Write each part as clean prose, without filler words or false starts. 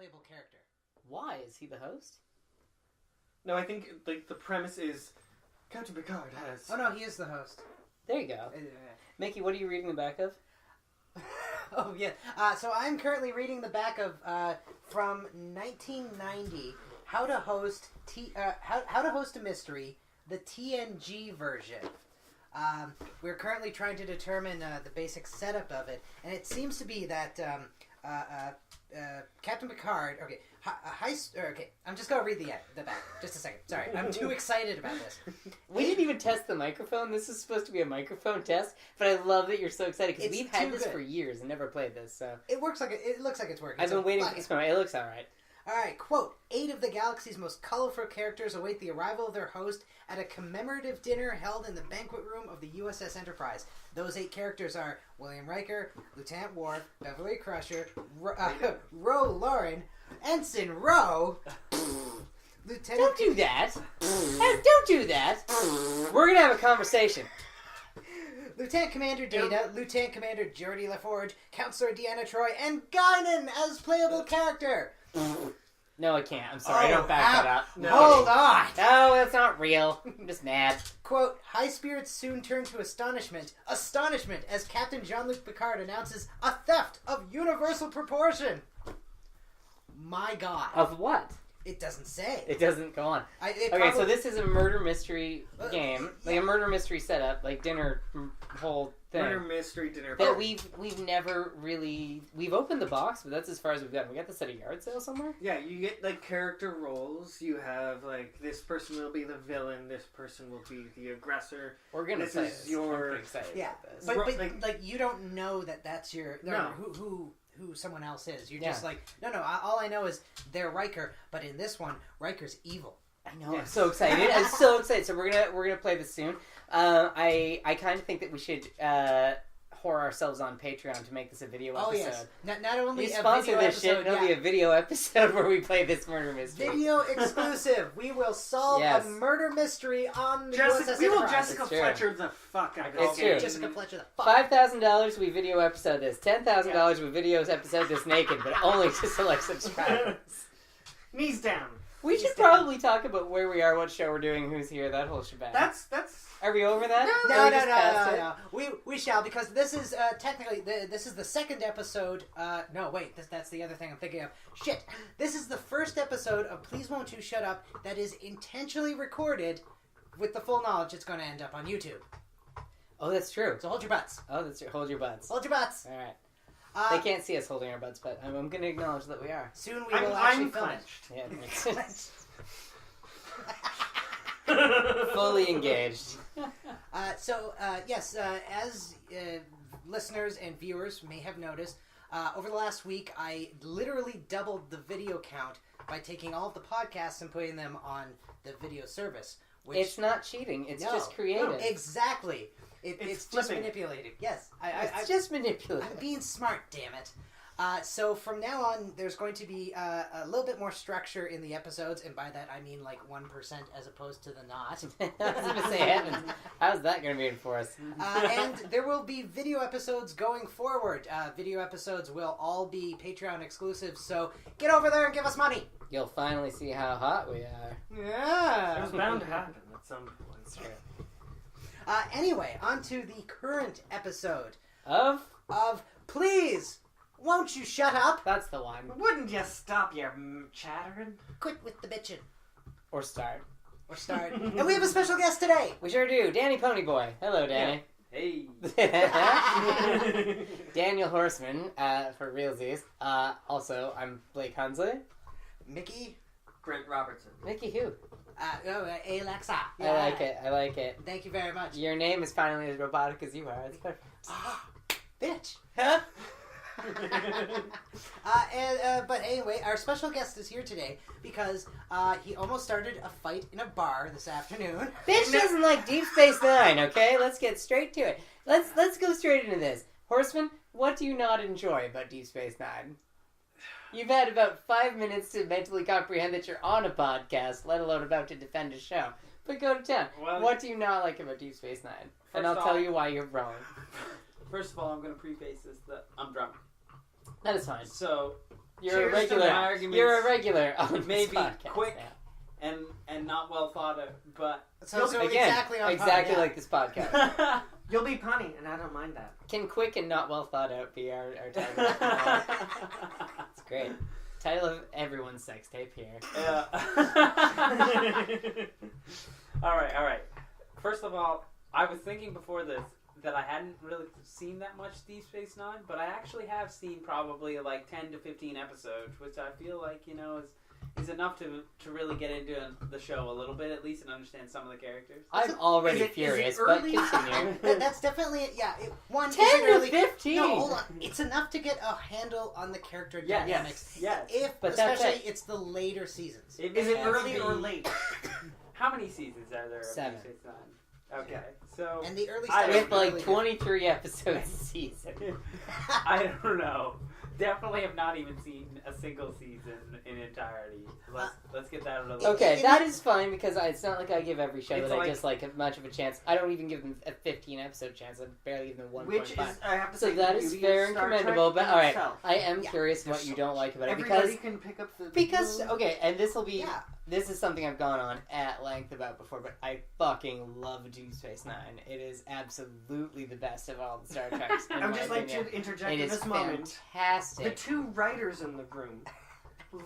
playable character. Why? Is he the host? No, I think like the premise is Captain Picard has... Oh no, he is the host. There you go. Mikki, what are you reading the back of? Oh yeah. So I'm currently reading the back of from 1990, How to Host How to Host a Mystery, the TNG version. We're currently trying to determine the basic setup of it, and it seems to be that Captain Picard. Okay, okay. I'm just gonna read the back. Just a second. Sorry, I'm too excited about this. We didn't even test the microphone. This is supposed to be a microphone test, but I love that you're so excited because we've had this for years and never played this. So it works like it looks like it's working. I've been waiting for this moment. It looks all right. All right, quote, 8 of the galaxy's most colorful characters await the arrival of their host at a commemorative dinner held in the banquet room of the USS Enterprise. Those 8 characters are William Riker, Lieutenant Worf, Beverly Crusher, Ro Lauren, Ensign Ro, Lieutenant... Don't do that! Don't do that! We're going to have a conversation. Lieutenant Commander Data, Lieutenant Commander Geordi LaForge, Counselor Deanna Troi, and Guinan as playable character. No, I can't. I'm sorry. I don't back that up. No. Hold on. No, that's not real. I'm just mad. Quote, high spirits soon turn to astonishment as Captain Jean-Luc Picard announces a theft of universal proportion. My God. Of what? It doesn't say. It doesn't go on. So this is a murder mystery game. Like a murder mystery setup, like dinner whole thing. Murder mystery dinner. But we've never really... We've opened the box, but that's as far as we've gotten. We got this at a yard sale somewhere? Yeah, you get like character roles. You have like, this person will be the villain, this person will be the aggressor. We're going to play this. I'm pretty excited about this. But like you don't know that that's your... No. Who someone else is. You're just like, no, all I know is they're Riker, but in this one, Riker's evil. I know, I'm so excited. I'm so excited. So we're gonna play this soon. I kind of think that we should whore ourselves on Patreon to make this a video episode. Oh yes. Not only you a sponsor video this episode, shit, it'll be a video episode where we play this murder mystery. Video exclusive. We will solve a murder mystery on the USS We will Enterprise. Jessica Fletcher the fuck out of It's true. Jessica Fletcher the fuck. $5,000 we video episode this. $10,000 we video episode this naked, but only to select subscribers. Knees down. We should probably talk about where we are, what show we're doing, who's here, that whole shebang. That's. Are we over that? No. We shall, because this is technically this is the second episode. No, wait, that's the other thing I'm thinking of. Shit, this is the first episode of Please Won't You Shut Up that is intentionally recorded with the full knowledge it's going to end up on YouTube. Oh, that's true. So hold your butts. Oh, that's true. Hold your butts. Hold your butts. All right. They can't see us holding our butts, but I'm going to acknowledge that we are. Soon we will actually film clenched. it. Yeah, it makes fully engaged. Yes, as listeners and viewers may have noticed, over the last week, I literally doubled the video count by taking all of the podcasts and putting them on the video service. Which, it's not cheating. It's just creative. No, exactly. It's just manipulated. Yes. It's just manipulated. I'm being smart, damn it. So from now on, there's going to be a little bit more structure in the episodes, and by that I mean like 1% as opposed to the not. I was going to say, heavens, how's that going to be for us? And there will be video episodes going forward. Video episodes will all be Patreon exclusive, so get over there and give us money. You'll finally see how hot we are. Yeah. It was bound to happen at some point. Anyway, on to the current episode of Please Won't You Shut Up? That's the one. Wouldn't you stop your chattering? Quit with the bitchin'. Or start. And we have a special guest today. We sure do. Danny Ponyboy. Hello, Danny. Yeah. Hey. Daniel Horseman, for realsies. Also, I'm Blake Hunsley. Mikki. Brent Robertson. Mikki who? Lexa. Yeah. I like it. Thank you very much. Your name is finally as robotic as you are. It's perfect. Bitch. Huh? But anyway, our special guest is here today because he almost started a fight in a bar this afternoon. Bitch doesn't like Deep Space Nine, okay? Let's get straight to it. Let's go straight into this. Horseman, what do you not enjoy about Deep Space Nine? You've had about 5 minutes to mentally comprehend that you're on a podcast, let alone about to defend a show. But go to town. Well, what do you not like about Deep Space Nine? And I'll tell you why you're wrong. First of all, I'm going to preface this that I'm drunk. That is fine. So, You're a Cheers to my regular. arguments. You're a regular on this Maybe podcast quick now. and not well thought of, but So Again, exactly on exactly yeah. like this podcast. You'll be punny, and I don't mind that. Can quick and not well thought out be our title? It's great. Title of everyone's sex tape here. Yeah. all right. First of all, I was thinking before this that I hadn't really seen that much Deep Space Nine, but I actually have seen probably like 10 to 15 episodes, which I feel like, is enough to really get into the show a little bit at least and understand some of the characters. I'm already furious, but continue. That's definitely yeah. 10 isn't to early. 15. No, hold on. It's enough to get a handle on the character dynamics. Yes. But that's Especially it's the later seasons. Is it has early to or be- late? How many seasons are there of 7. Deep Space Nine? Okay, so And the early I stuff With is like really 23 episodes a season. I don't know. Definitely have not even seen a single season in entirety. Let's get that out of the way. Okay, that is fine because it's not like I give every show It's that I like- dislike much of a chance. I don't even give them a 15 episode chance. I barely give them 1.5. Which is, I have to So say, that the is beauty fair of and Star Trek commendable, but in alright, itself. I am Yeah, curious there's what you so don't like about it Everybody can pick up the... okay, and this will be Yeah. this is something I've gone on at length about before, but I fucking love Deep Space Nine. It is absolutely the best of all the Star Treks. I would just like to interject It in is this moment. fantastic. The two writers in the room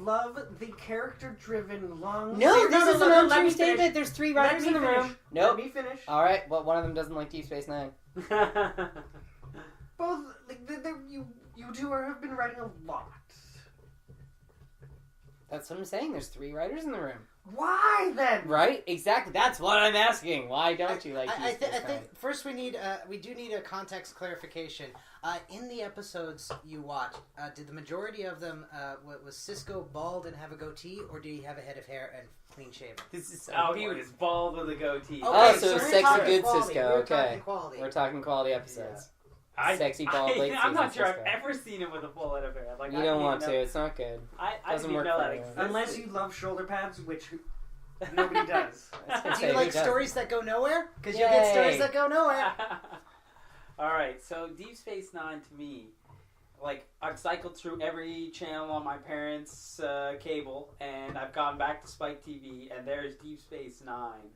love the character-driven, long... No, this is an let untrue me statement. finish. There's 3 Let writers me in the finish. room. Nope. Let me finish. All right. Well, one of them doesn't like Deep Space Nine. Both, like, you two have been writing a lot. That's what I'm saying. There's 3 writers in the room. Why then? Right? Exactly. That's what I'm asking. Why don't you like Deep I Space Nine? think first we do need a context clarification. In the episodes you watched, did the majority of them was Cisco bald and have a goatee, or did he have a head of hair and clean shaven? This is so Oh, he boring. was bald with a goatee. Oh, so we're sexy talking good quality. Cisco, We're okay. talking quality. We're talking quality episodes. Sexy bald I'm late not season sure Cisco. I've ever seen him with a full head of hair. Like, You I don't didn't want even to. know- It's not good. I Doesn't didn't work even know for that anyone. existed. Unless you love shoulder pads, which nobody does. I was gonna Do say, you who like doesn't? stories that go nowhere? Because you get stories Yay. that go nowhere. All right, so Deep Space Nine to me, like I've cycled through every channel on my parents' cable, and I've gone back to Spike TV, and there's Deep Space Nine,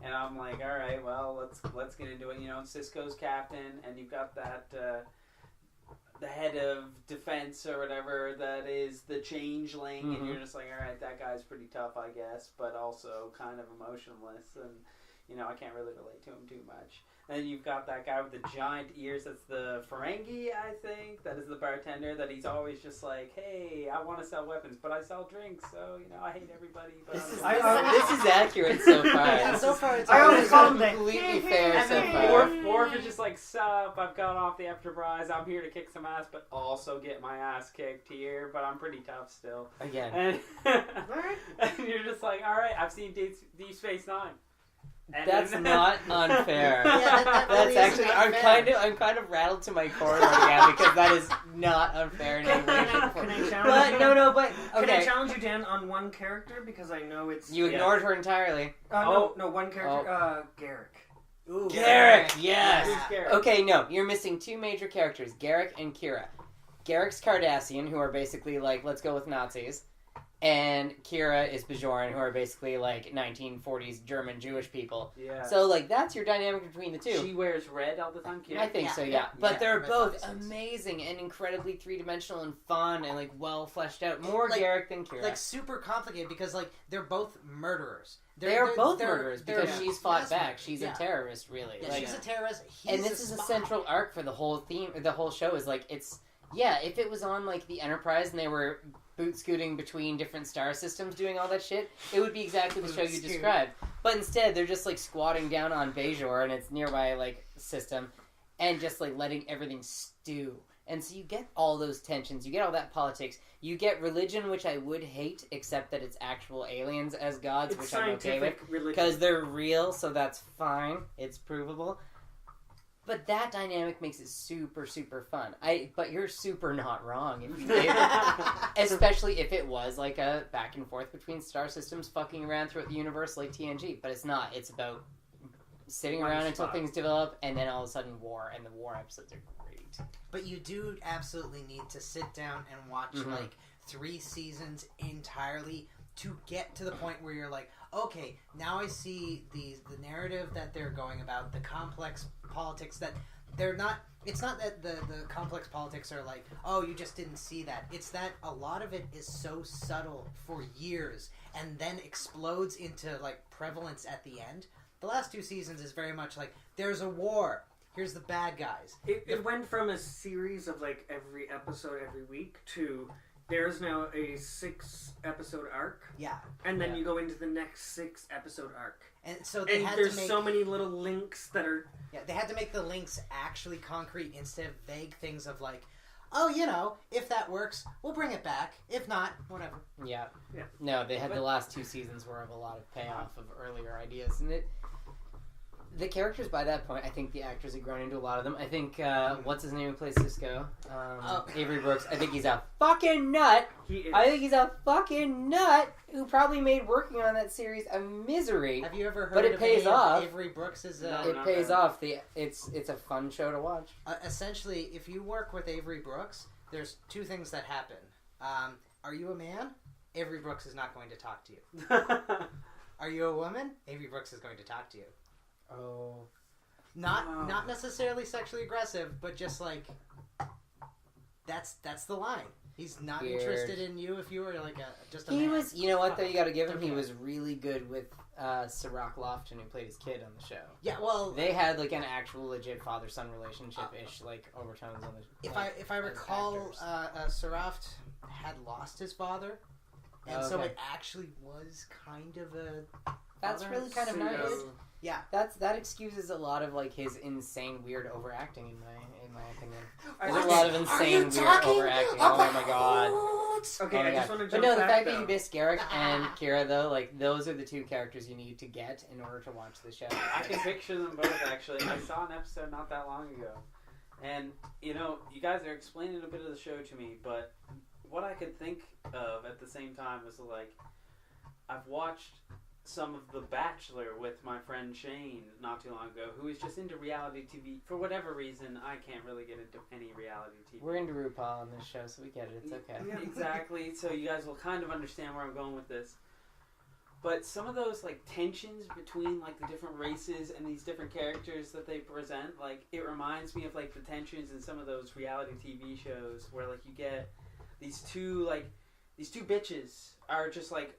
and I'm like, all right, well, let's get into it. Cisco's captain, and you've got that the head of defense or whatever that is the changeling, and you're just like, all right, that guy's pretty tough, I guess, but also kind of emotionless, and I can't really relate to him too much. And you've got that guy with the giant ears. That's the Ferengi, I think. That is the bartender. That he's always just like, "Hey, I want to sell weapons, but I sell drinks. So I hate everybody." But This is, I'm this is accurate so far. Yeah, This so is- far it's I always always call him the completely fair and so then far. Worf is just like, "Sup? I've got off the Enterprise. I'm here to kick some ass, but also get my ass kicked here. But I'm pretty tough still." Again, And, and you're just like, "All right, I've seen Deep Space Nine." And that's then- not unfair. Yeah, that really That's isn't actually unfair. I'm kind of rattled to my core right now because that is not unfair in any way, shape, or form. Can I But challenge but Can I okay. challenge you, Dan, on one character? Because I know it's... You ignored her entirely. No, one character. Garrick. Ooh, Garrick, yeah. yes. Who's Garrick? Okay, no, you're missing 2 major characters, Garrick and Kira. Garrick's Cardassian, who are basically like, let's go with Nazis. And Kira is Bajoran, who are basically like 1940s German Jewish people. Yeah. So like that's your dynamic between the two. She wears red all the time. Kira? I think Yeah, so, yeah. yeah, But yeah, they're that both makes sense. amazing and incredibly 3-dimensional and fun and like well fleshed out. More Like- Garrick than Kira. Like super complicated because like they're both murderers. they're both they're- murderers they're- because she's fought yes, back. She's yeah. a terrorist, really. Yeah, Like, she's a terrorist. He's and this is a spy. central arc for the whole theme. The whole show is like it's if it was on like the Enterprise and they were boot scooting between different star systems doing all that shit, it would be exactly the show you Boot scoot. described. But instead, they're just like squatting down on Bajor and its nearby like system, and just like letting everything stew. And so you get all those tensions, you get all that politics, you get religion, which I would hate, except that it's actual aliens as gods, It's which I'm okay with. scientific religion. Because they're real, so that's fine. It's provable. But that dynamic makes it super, super fun. But you're super not wrong if you did. Especially if it was like a back and forth between star systems fucking around throughout the universe like TNG. But it's not. It's about sitting One around until spot. things develop, and then all of a sudden war, and the war episodes are great. But you do absolutely need to sit down and watch Mhm. like 3 seasons entirely to get to the point where you're like, okay, now I see the narrative that they're going about, the complex politics that they're not. It's not that the complex politics are like, oh, you just didn't see that. It's that a lot of it is so subtle for years and then explodes into like prevalence at the end. The last 2 seasons is very much like, there's a war. Here's the bad guys. It went from a series of like every episode every week to there's now a 6-episode arc. Yeah. And then you go into the next 6-episode arc. And so they had there's to make, so many little links that are... Yeah, they had to make the links actually concrete instead of vague things of like, oh, you know, if that works, we'll bring it back. If not, whatever. Yeah. No, they had the last 2 seasons were of a lot of payoff of earlier ideas, and the characters by that point, I think the actors had grown into a lot of them. I think, what's his name who plays Cisco? Avery Brooks. I think he's a fucking nut. He is. I think he's a fucking nut who probably made working on that series a misery. Have you ever heard But it of pays any off. of Avery Brooks? No, It not pays bad. off. It's a fun show to watch. Essentially, if you work with Avery Brooks, there's 2 things that happen. Are you a man? Avery Brooks is not going to talk to you. Are you a woman? Avery Brooks is going to talk to you. Oh. Not necessarily sexually aggressive, but just like that's the line. He's not Weird. interested in you if you were like just a He man. was, you know what though, you gotta give him, he Okay. was really good with Sirach Lofton, who played his kid on the show. Yeah, well, They had like an actual legit father-son relationship-ish, like overtones on the if I as recall, actors. Saraft had lost his father, and so Okay. it actually was kind of a That's father. really kind of So, nice. Yeah. That excuses a lot of like his insane weird overacting in my opinion. Are There's a you- lot of insane weird overacting. Oh my god. Okay, Oh my I just God. want to But jump no, the back, fact that though. you missed Garrick and Kira though, like those are the 2 characters you need to get in order to watch the show. I can picture them both, actually. I saw an episode not that long ago. And, you know, you guys are explaining a bit of the show to me, but what I could think of at the same time was, like, I've watched some of The Bachelor with my friend Shane not too long ago, who is just into reality TV. For whatever reason, I can't really get into any reality TV. We're into RuPaul on this show, so we get it. It's okay. Yeah. Exactly, so you guys will kind of understand where I'm going with this. But some of those like tensions between like the different races and these different characters that they present, like it reminds me of like the tensions in some of those reality TV shows where like you get these two bitches are just like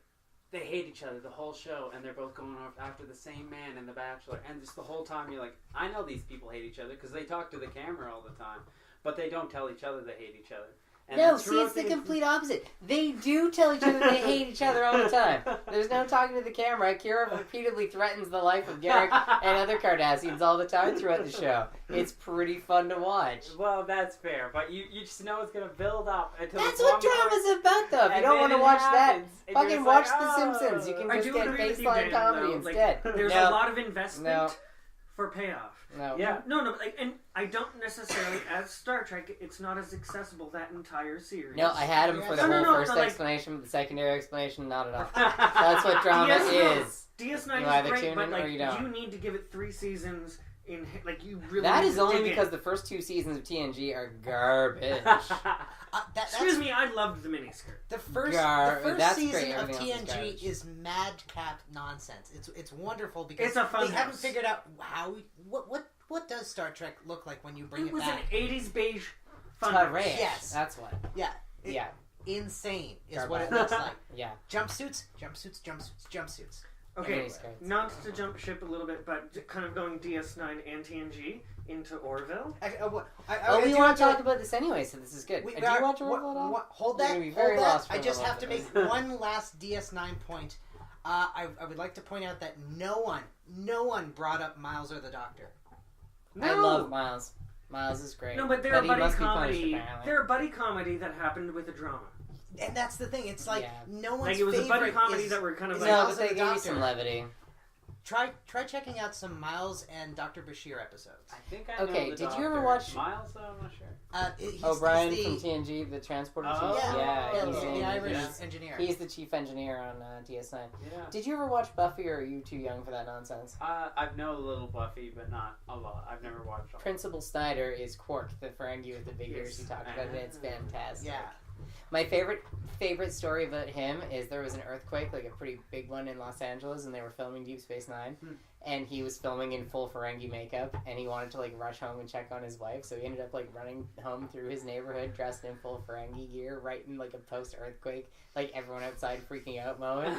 they hate each other the whole show, and they're both going off after the same man in The Bachelor, and just the whole time you're like, I know these people hate each other because they talk to the camera all the time, but they don't tell each other they hate each other. And No, then see, throughout it's the complete opposite. They do tell each other they hate each other all the time. There's no talking to the camera. Kira repeatedly threatens the life of Garrick and other Cardassians all the time throughout the show. It's pretty fun to watch. Well, that's fair, but you just know it's going to build up until That's the what one drama's about, though. If you and don't then want to it watch happens, and that, you're fucking just watch like, The oh. Simpsons. You can I just do get agree with you, baseline Dan, comedy though. instead. Like, there's No. a lot of investment No. for payoff. No. Yeah. No, like, and I don't necessarily, as Star Trek, it's not as accessible that entire series. No, I had him for the No, whole no, first no, like- explanation, but the secondary explanation, not at all. That's what drama Yes, no. is. DS9 You is either great, tune but in or like you don't. need to give it 3 seasons in like you really. That need is to only dig because in. the first 2 seasons of TNG are garbage. Excuse me, I loved the miniskirt. The first That's season great. of Everything else is TNG garbage. is madcap nonsense. It's wonderful because It's a fun they haven't house. figured out how what does Star Trek look like when you bring It it was back. an 80s beige fun Trash. house. Yes. That's what. Yeah, it- Yeah. insane is Garbage. what it looks like. Yeah. Jumpsuits. Okay, Miniskirts. not to jump ship a little bit, but kind of going DS9 and TNG into Orville. We want to talk about this anyway, so this is good. Do you watch Orville at all? Hold You're that. gonna be Hold very that. lost for I a just little have to bit. make one last DS9 point. I would like to point out that no one brought up Miles or the Doctor. No. I love Miles. Miles is great. No, but they're a he buddy must be punished, comedy. apparently. They're a buddy comedy that happened with a drama. And that's the thing. It's like Yeah. no one's Like it was a buddy favorite comedy is- that were kind of is like. No, Miles but they and the gave you Doctor. some levity. Try checking out some Miles and Dr. Bashir episodes. I think I know Okay, the did you ever Doctor. watch- Miles, though? I'm not sure. O'Brien he's from TNG, the transporter Oh, chief. yeah, he's the in- Irish he's- engineer. He's the chief engineer on DS9. Yeah. Did you ever watch Buffy, or are you too young for that nonsense? I know a little Buffy, but not a lot. I've never watched all. Principal Snyder is Quark, the Ferengi with the big ears Yes. you talked about, and it's fantastic. Yeah. My favorite story about him is there was an earthquake, like a pretty big one in Los Angeles, and they were filming Deep Space Nine, and he was filming in full Ferengi makeup, and he wanted to like rush home and check on his wife, so he ended up like running home through his neighborhood dressed in full Ferengi gear, right in like a post-earthquake, like everyone outside freaking out moment.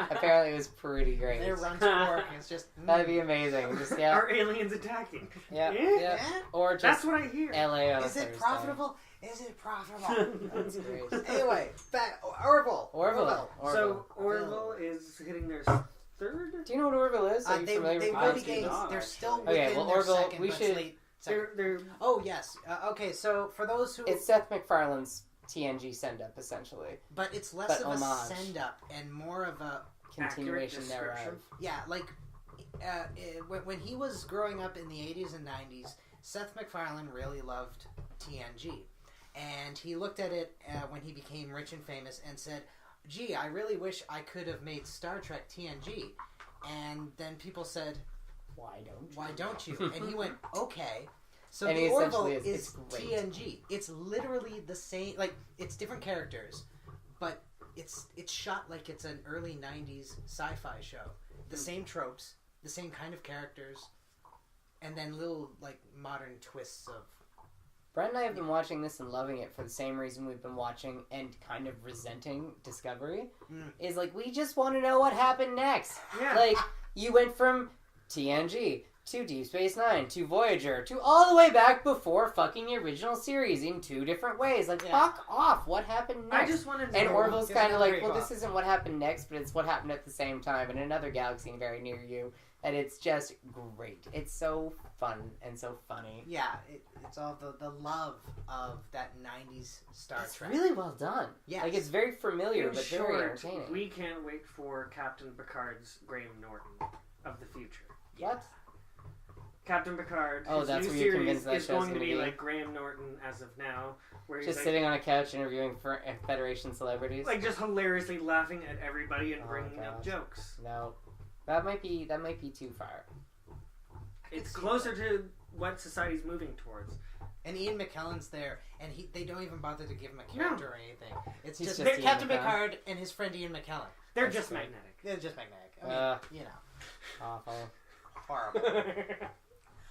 Apparently, it was pretty great. Their run to work, and it's just That'd be amazing. Just Are aliens attacking? yeah, Yeah? or just That's what I hear. LA on a Is it Thursday. profitable? Is it profitable? That's great. Anyway, back Orville. So Orville is hitting their third. Do you know what Orville is? Are you They familiar with will be it? getting. not, They're actually. still Okay, within well, their Orville, second, we but should- late second. They're Oh yes. Okay, so for those who, It's Seth MacFarlane's TNG send-up, essentially. but it's less but of a homage. send up and more of a Continuation Accurate thereof. yeah. Like when he was growing up in the 80s and 90s, Seth MacFarlane really loved TNG, and he looked at it when he became rich and famous and said, "Gee, I really wish I could have made Star Trek TNG." And then people said, Why don't you? "Why don't you?" And he went, "Okay." So And the he Orville essentially is- is it's great. TNG. It's literally the same. Like it's different characters, but it's shot like it's an early '90s sci-fi show. The same tropes, the same kind of characters, and then little like modern twists of. Brent and I have been watching this and loving it for the same reason we've been watching and kind of resenting Discovery. Is like, we just want to know what happened next. Yeah. Like, you went from TNG to Deep Space Nine to Voyager to all the way back before fucking the original series in 2 different ways. Like, Yeah. fuck off. What happened next? I just wanted to And know. Orville's Give kind of another like, well, break this isn't what happened next, but it's what happened at the same time in another galaxy very near you. And it's just great. It's so fun and so funny. Yeah, it's all the love of that '90s Star It's Trek. really well done. Yes. Like, it's very familiar, In but very short, entertaining. we can't wait for Captain Picard's Graham Norton of the future. What? Captain Picard, Oh, his that's new what you're series convinced that is show's going to gonna be be? like Graham Norton as of now, where he's Just like, sitting on a couch interviewing for Federation celebrities? like just hilariously laughing at everybody and Oh, bringing up gosh. jokes. No. That might be too far. It's see closer to what society's moving towards. And Ian McKellen's there, and they don't even bother to give him a No. character or anything. It's He's just, just they're Ian Captain McKellen. Picard and his friend Ian McKellen. They're That's just great. magnetic. They're just magnetic. I mean, Awful. horrible.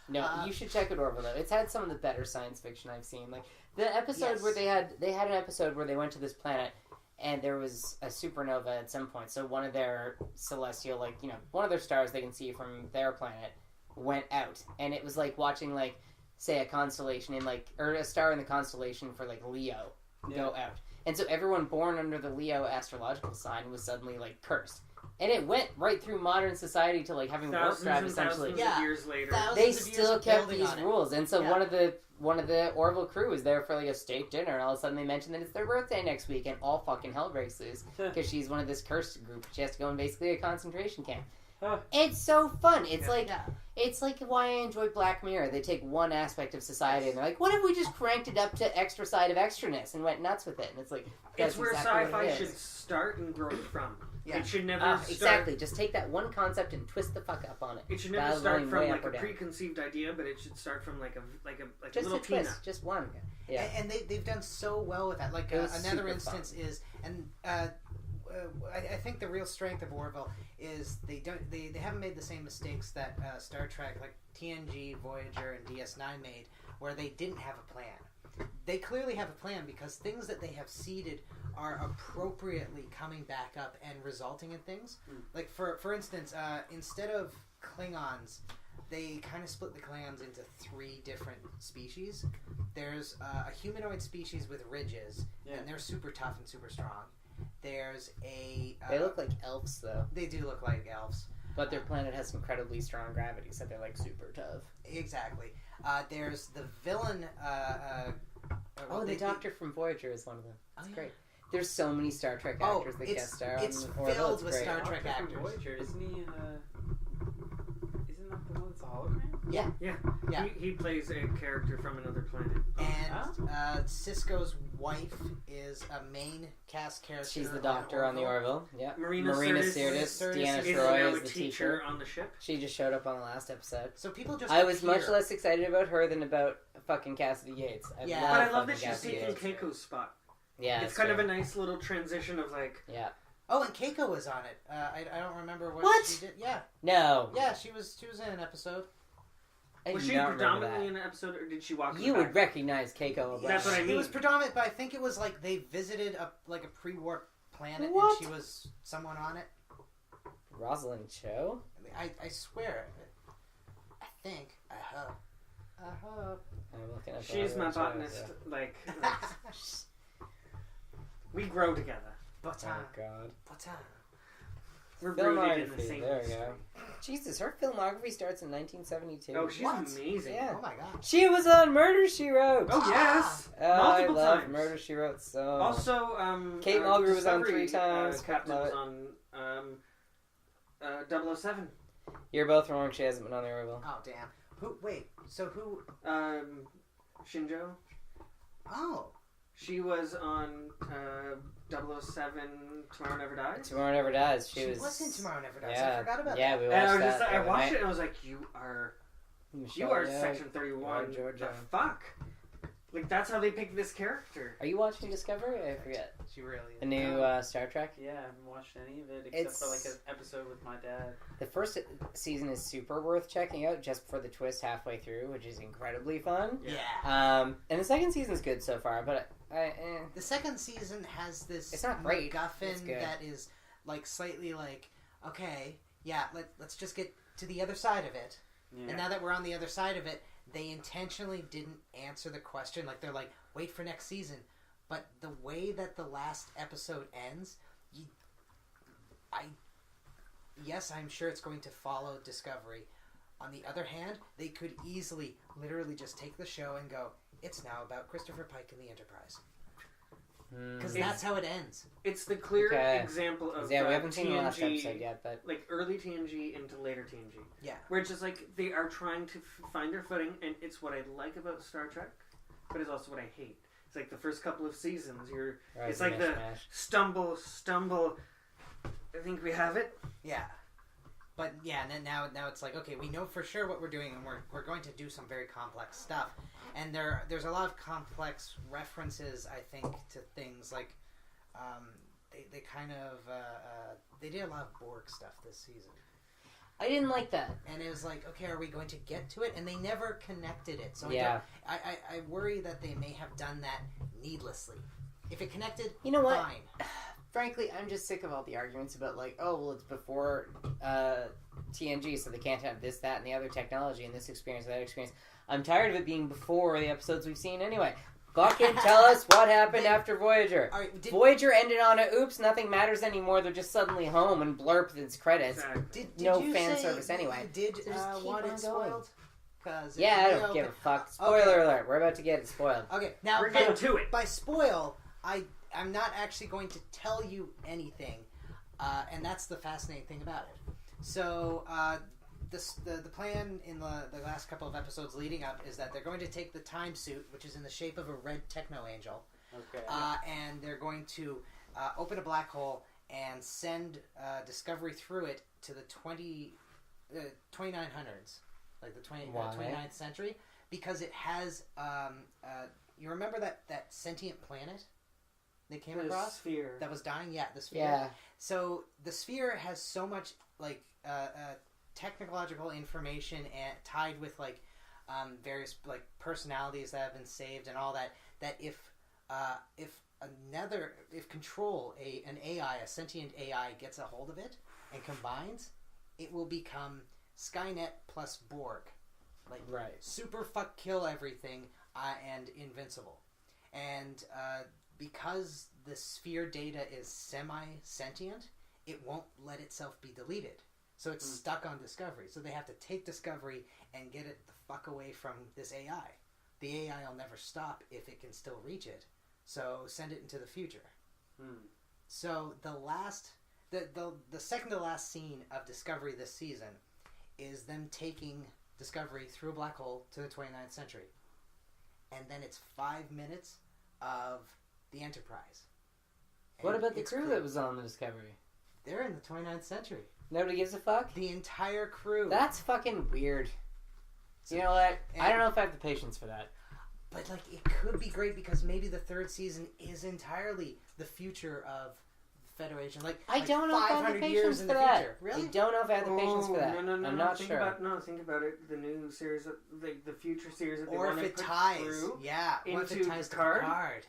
No, you should check it over though. It's had some of the better science fiction I've seen. Like the episode Yes. where they had an episode where they went to this planet and there was a supernova at some point. So one of their celestial, like, you know, one of their stars they can see from their planet went out, and it was like watching, like, say a constellation in like, or a star in the constellation for like Leo go out. And so everyone born under the Leo astrological sign was suddenly like cursed. And it went right through modern society to like having warp Thousands drive and essentially. thousands Yeah. of years later. Thousands They of years still of kept building these on it. rules, and so Yeah. one of the Orville crew was there for like a state dinner, and all of a sudden they mentioned that it's their birthday next week, and all fucking hell breaks loose because she's one of this cursed group. She has to go in basically a concentration camp. It's so fun. It's like it's like why I enjoy Black Mirror. They take one aspect of society and they're like, what if we just cranked it up to extra side of extraness and went nuts with it? And it's like It's that's where exactly sci-fi what it should is. start and grow from. Yeah. It should never start. Exactly. Just take that one concept and twist the fuck up on it. It should never Dial start volume from way like up or a down. preconceived idea, but it should start from like a Just little a twist, peanut. just one. Yeah. And they've done so well with that. Like It was another super instance is, and I think the real strength of Orville is they haven't made the same mistakes that Star Trek, like TNG, Voyager, and DS9 made, where they didn't have a plan. They clearly have a plan because things that they have seeded are appropriately coming back up and resulting in things. Like for instance, instead of Klingons, they kind of split the Klingons into 3 different species. There's a humanoid species with ridges, and they're super tough and super strong. There's a... They look like elves, though. They do look like elves. But their planet has incredibly strong gravity, so they're, like, super tough. Exactly. There's the villain... The Doctor from Voyager is one of them. That's yeah. great. There's so many Star Trek Oh, actors that it's- guest star on it's Orville. filled It's with great. Star Trek Doctor from actors. Voyager, isn't he in isn't that the one that's a hologram? Yeah. Yeah. He plays a character from another planet. And Cisco's wife is a main cast character. She's the Doctor on the Orville. Yeah. Marina Sirtis Deanna is Troi now is a the teacher teacher. on the ship. She just showed up on the last episode. So people just I was much appear. less excited about her than about fucking Cassidy Yates. Yeah. But I love that fucking she's Cassidy taking Yates. Keiko's spot. Yeah, it's kind of a nice little transition of like. Yeah. Oh, and Keiko was on it. I don't remember What? she did. Yeah. No. Yeah, she was in an episode. Was do she not remember predominantly that. in an episode, or did she walk in You the would back? recognize Keiko. That's what I mean. It was predominant, but I think it was like they visited a pre-war planet What? and she was someone on it. Rosalind Cho? I swear. I think. I hope. I'm looking up She's my Rosalind Cho, botanist. so- Like, we grow together. Bhutan. Oh, God. Bhutan. We're rooted in the Filmography, same there we history. go. Jesus, her filmography starts in 1972. Oh, she's What? amazing. Yeah. Oh my god. She was on Murder, She Wrote. Oh yes, I multiple love times. Murder, She Wrote so Also, Kate Mulgrew was on Discovery, 3 times. Captain Love was it. on 007. You're both wrong. She hasn't been on the Orville. Oh damn. Who? Wait. So who? Shinjo. Oh. She was on 007. Tomorrow Never Dies. Tomorrow Never Dies. She was in Tomorrow Never Dies. Yeah. I forgot about Yeah, that. we And watched I was that. just, I the other watched night. it and I was like, you are Michelle Yeoh. Section 31. Georgia. The fuck? Like that's how they picked this character. Are you watching Discovery? I forget. She really is. The new Star Trek? Yeah, I haven't watched any of it except for like an episode with my dad. The first season is super worth checking out just for the twist halfway through, which is incredibly fun. Yeah. And the second season's good so far, but The second season has this It's not great. It's MacGuffin good. that is like slightly like, okay, yeah, let's just get to the other side of it. Yeah. And now that we're on the other side of it, they intentionally didn't answer the question. Like they're like, wait for next season. But the way that the last episode ends, yes, I'm sure it's going to follow Discovery. On the other hand, they could easily, literally just take the show and go, it's now about Christopher Pike and the Enterprise. Because that's how it ends. It's the clear Okay. example of we haven't seen the last TNG, episode yet, but like early TNG into later TNG. Yeah. Where it's just like they are trying to find their footing, and it's what I like about Star Trek, but it's also what I hate. It's like the first couple of seasons, it's like the stumble. I think we have it. Yeah. But yeah, and then now it's like, okay, we know for sure what we're doing, and we're going to do some very complex stuff. And there's a lot of complex references, I think, to things like they kind of they did a lot of Borg stuff this season. I didn't like that. And it was like, okay, are we going to get to it? And they never connected it. So Yeah. I worry that they may have done that needlessly. If it connected, You know what? fine. Frankly, I'm just sick of all the arguments about like, oh, well, it's before TNG, so they can't have this, that, and the other technology, and this experience, that experience. I'm tired of it being before the episodes we've seen anyway. Fucking tell us what happened after Voyager. All right, Voyager ended on a oops, nothing matters anymore. They're just suddenly home and blurb its credits. Exactly. Did No you fan say service anyway. You did So just keep want on it going. spoiled? 'Cause Yeah, I it- don't give a fuck. Okay. Spoiler alert. We're about to get it spoiled. Okay, now We're getting to it. by spoil, I'm not actually going to tell you anything, and that's the fascinating thing about it. So the plan in the last couple of episodes leading up is that they're going to take the time suit, which is in the shape of a red techno angel, Okay. and they're going to open a black hole and send Discovery through it to the 2900s, like the 29th century, because it has. You remember that sentient planet they came The across sphere. that was dying? Yeah, the sphere. Yeah. So the sphere has so much like technological information and tied with like various like personalities that have been saved and all that. That if control an AI, a sentient AI, gets a hold of it and combines, it will become Skynet plus Borg, like Right. super fuck kill everything and invincible. And because the sphere data is semi-sentient, it won't let itself be deleted. So it's stuck on Discovery. So they have to take Discovery and get it the fuck away from this AI. The AI will never stop if it can still reach it. So send it into the future. So the second to last scene of Discovery this season is them taking Discovery through a black hole to the 29th century. And then it's 5 minutes of the Enterprise. What And about the it's crew that was on the Discovery? They're in the 29th century. Nobody gives a fuck? The entire crew. That's fucking weird. You know what? I don't know if I have the patience for that. But like, it could be great because maybe the third season is entirely the future of Federation. Like, I don't know if I have the patience for that. Really? I don't know if I have the patience for that. No, I'm not think sure. Think about it. The new series, the future series that they or want if to it put ties, through or if it into ties Picard. to Picard.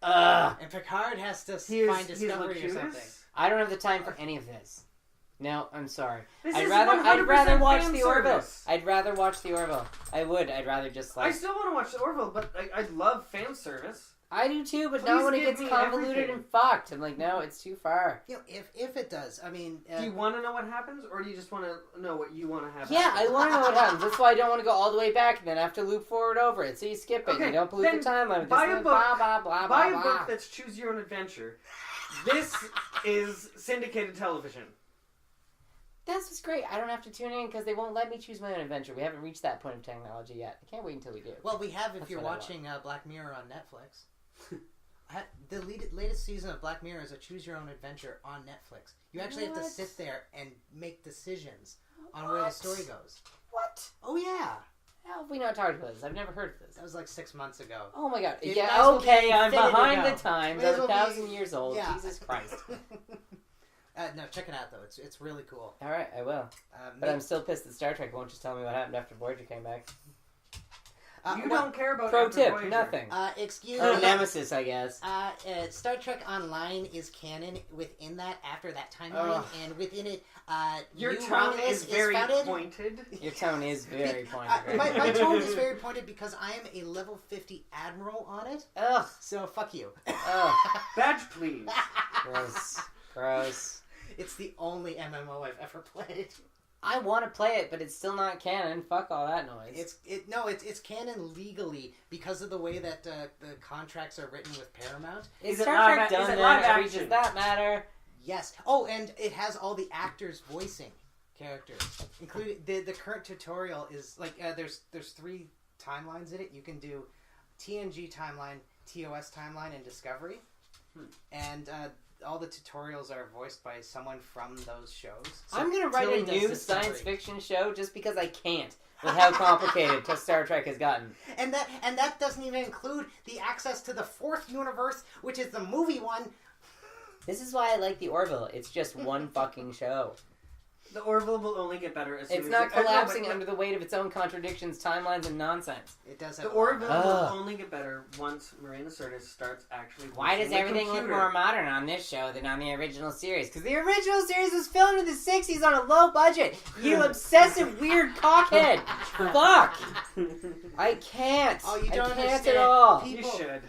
Ugh. And Picard has to He is- find he's Discovery or Locutus. something. I don't have the time for any of this. No, I'm sorry. This I'd is rather 100% watch fan the Orville. service. I'd rather watch the Orville. I would. I'd rather just I still want to watch the Orville, but I love fan service. I do too, but Please not when it give gets me convoluted everything. and fucked. I'm like, no, it's too far. You know, if it does, I mean, Do you want to know what happens, or do you just want to know what you want to have? Yeah, I happen? want to know what happens. That's why I don't want to go all the way back and then have to loop forward over it. So you skip it. Okay, You don't pollute then the timeline. buy a book. Blah, blah, blah, Buy a blah, book blah. that's Choose Your Own Adventure. This is syndicated television. That's what's great. I don't have to tune in because they won't let me choose my own adventure. We haven't reached that point of technology yet. I can't wait until we do. well, we have if That's you're what I watching Black Mirror on Netflix. The latest season of Black Mirror is a Choose Your Own Adventure on Netflix. You actually have to What? sit there and make decisions on where the What? story goes. What? Oh yeah, How have we not talked about this? I've never heard of this. that was like 6 months ago. Oh my god. It might Yeah, as well okay, be I'm infinity behind ago. the times. Might as I'm well 1,000 be- years old. Yeah. Jesus Christ. No, check it out though. It's really cool. Alright, I will. But I'm still pissed that Star Trek won't just tell me what happened after Voyager came back. You don't care about Pro After tip, Voyager. nothing. Excuse Oh, me. Nemesis, I guess. Star Trek Online is canon within that, after that timeline, Ugh. and within it, Your New tone Romulus is very founded. pointed. Your tone is very pointed. My right? tone is very pointed because I am a level 50 admiral on it, Ugh. so fuck you. Ugh. Badge, please. Gross. Gross. It's the only MMO I've ever played. I want to play it, but it's still not canon. Fuck all that noise. It's canon legally because of the way that the contracts are written with Paramount. Is it Star live Trek ac- is done it then, live or action? does that matter? Yes. Oh, and it has all the actors voicing characters, including the current tutorial is like there's 3 timelines in it. You can do TNG timeline, TOS timeline, and Discovery, and all the tutorials are voiced by someone from those shows. So I'm gonna write Tilly a does new Discovery. science fiction show just because I can't with how complicated Star Trek has gotten. And that doesn't even include the access to the 4th universe, which is the movie one. This is why I like the Orville. It's just one fucking show. The Orville will only get better as soon It's as not it- no, collapsing but- under the weight of its own contradictions, timelines, and nonsense. It does The have Orville will Ugh. only get better once Marina Sirtis starts actually. Why does voicing the everything look computer. more modern on this show than on the original series? Because the original series was filmed in the 60s on a low budget. You obsessive weird cockhead. Fuck. I can't. Oh, you I don't can't understand. at all. You People should.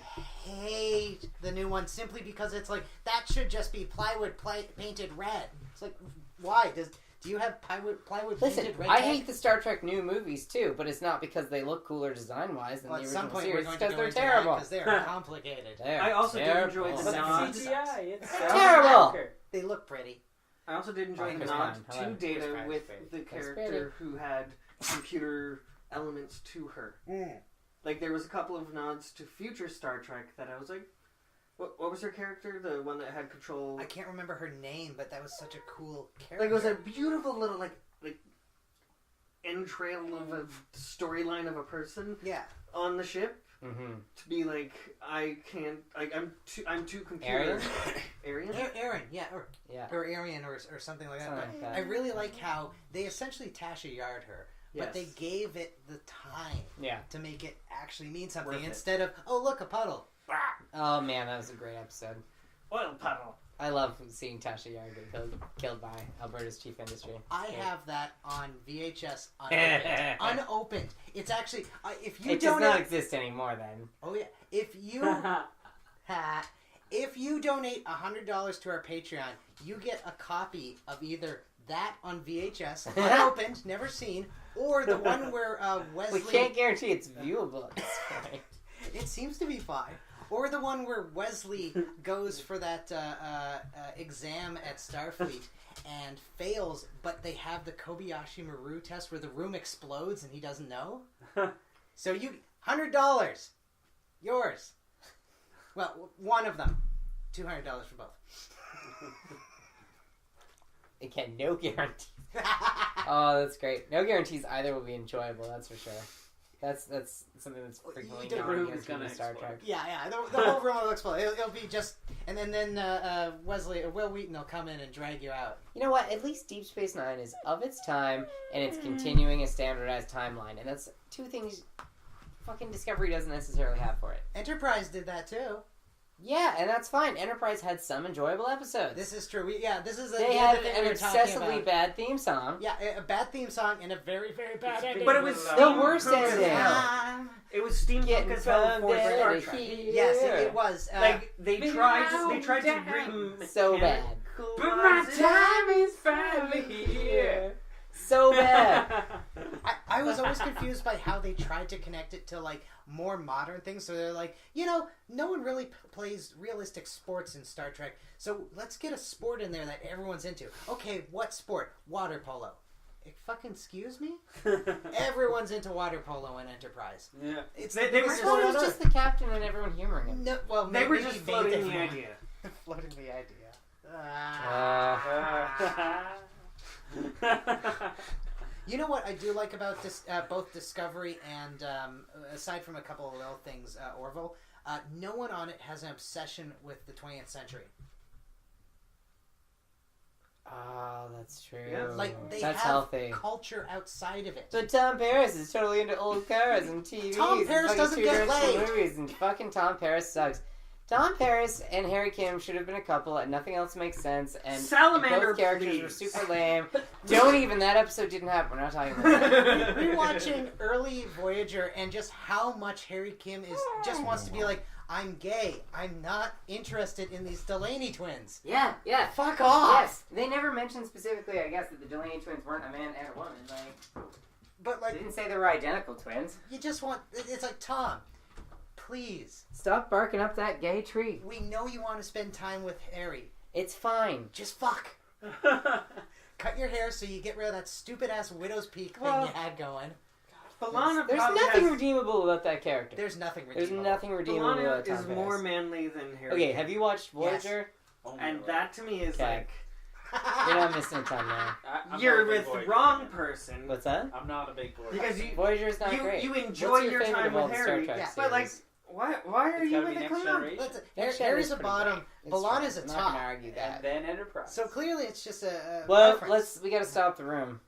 hate the new one simply because it's like that should just be plywood painted red. It's like, why do you have plywood Listen, painted red? I tech? hate the Star Trek new movies too, but it's not because they look cooler design-wise than Well, the at some original point we're series. going It's to because go they're into terrible. because they are complicated. They're I also did terrible. enjoy the But nod. it's CGI. It's Terrible. They look pretty. I also did enjoy Oh, the Chris nod Pine. to Hello. Data Chris Pine's with great. the Chris character who had computer elements to her. Mm. Like there was a couple of nods to future Star Trek that I was like, what was her character? The one that had control. I can't remember her name, but that was such a cool character. Like it was a beautiful little like entrail of a storyline of a person yeah. on the ship. Mm-hmm. To be like, I can't. I'm too computer. Arian. Aaron, yeah, Yeah. or Arian, or something like that. Something But like that. I really like how they essentially Tasha Yard her, but Yes. they gave it the time Yeah. to make it actually mean something Worth it. instead of look, a puddle. Oh man, that was a great episode. Oil puddle. I love seeing Tasha Yar get killed by Alberta's chief industry. I Yeah. have that on VHS unopened. Unopened. It's actually if you It does don't. not exist anymore then. Oh yeah, if you if you donate $100 to our Patreon, you get a copy of either that on VHS, unopened, never seen, or the one where Wesley. We can't guarantee it's viewable at this point. It seems to be fine. Or the one where Wesley goes for that exam at Starfleet and fails, but they have the Kobayashi Maru test where the room explodes and he doesn't know. So you $100, yours. Well, one of them, $200 for both. Again, no guarantee. Oh, that's great. No guarantees either will be enjoyable, that's for sure. That's something that's frequently The not room used is gonna in Star explode. Trek. Yeah. The whole room will explode. It'll be just, and then Will Wheaton will come in and drag you out. You know what? At least Deep Space Nine is of its time, and it's continuing a standardized timeline, and that's two things fucking Discovery doesn't necessarily have for it. Enterprise did that too. Yeah, and that's fine. Enterprise had some enjoyable episodes. This is true. This is they had an excessively bad theme song. Yeah, a bad theme song and a very, very bad ending. But it was The worst steampunk as ending. hell. It was steampunk as hell for Star Trek. Yes, it was. Like they tried to bring So bad. But my time is finally here. So bad. I was always confused by how they tried to connect it to like more modern things. So they're like, no one really plays realistic sports in Star Trek. So let's get a sport in there that everyone's into. Okay, what sport? Water polo. Fucking excuse me? Everyone's into water polo in Enterprise. Yeah. It's They the were biggest Well, sport it on was Earth. just the captain and everyone humoring him. No, well, They were maybe just they floating the did. idea. Floating the idea. You know what I do like about this, both Discovery and, aside from a couple of little things, Orville, no one on it has an obsession with the 20th century. Oh, that's true. Yeah. Like, they that's have healthy. culture outside of it. But Tom Paris is totally into old cars and TVs. Tom Paris and doesn't get fucking laid. movies, and fucking Tom Paris sucks. Tom Paris and Harry Kim should have been a couple, and nothing else makes sense. And Salamander, both characters please. were super lame. Don't even. That episode didn't happen. We're not talking about that. Rewatching early Voyager and just how much Harry Kim just wants to be like, I'm gay. I'm not interested in these Delaney twins. Yeah. Fuck off. Yes. They never mentioned specifically, I guess, that the Delaney twins weren't a man and a woman. Like, But they like, didn't say they were identical twins. you just want. It's like, Tom, please. Stop barking up that gay tree. We know you want to spend time with Harry. It's fine. Just fuck. Cut your hair so you get rid of that stupid ass widow's peak thing Well, you had going. B'Elanna There's probably nothing has, redeemable about that character. There's nothing There's redeemable. nothing redeemable about B'Elanna Tom is Paris. more manly than Harry. Okay, have you watched Voyager? Oh my And Lord. that to me is Okay. like You're not missing a ton there. I'm you're not a big with the Voyager wrong fan. person What's that? I'm not a big boy. because you Voyager's not great. you enjoy What's your your favorite time of all with the Star Harry, Trek Yeah. but like series? why are It's you gotta with be a Next clown? Generation. Next Harry's Gen's a pretty bottom. great. It's B'Elanna's fine. a I'm not top. gonna argue that. And then Enterprise. So clearly it's just a Well, preference. we gotta stop the room.